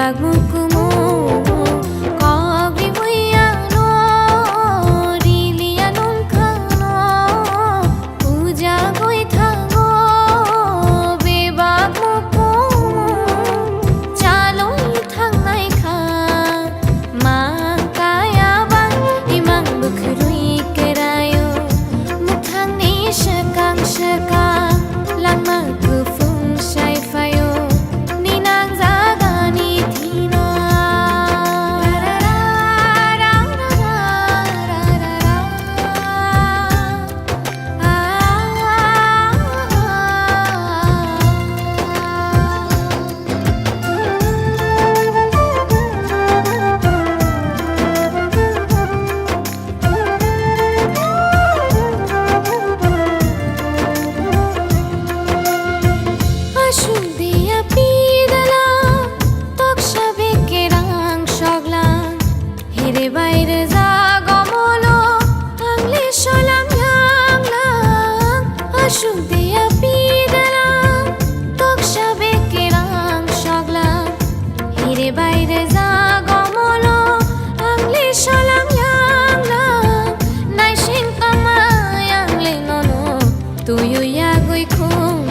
bagmukumu kogri buiano rilianum khano puja goi thango be bagmukumu chaloi thangnai kha mangkaya bang imang bukrui kerayo muthangni shakang shakang langma kufung shai fayo বাইরে জাগমলো আংলে সলাম ইয়াংলাং আসুক দিয়া পিদালাম তকসাবে কেরাং সগলাম হিরে বাইরে জাগমলো আংলে সলাম ইয়াংলাং নাই সিং কামাই আংলে ননো তুই ইয়া গই খুম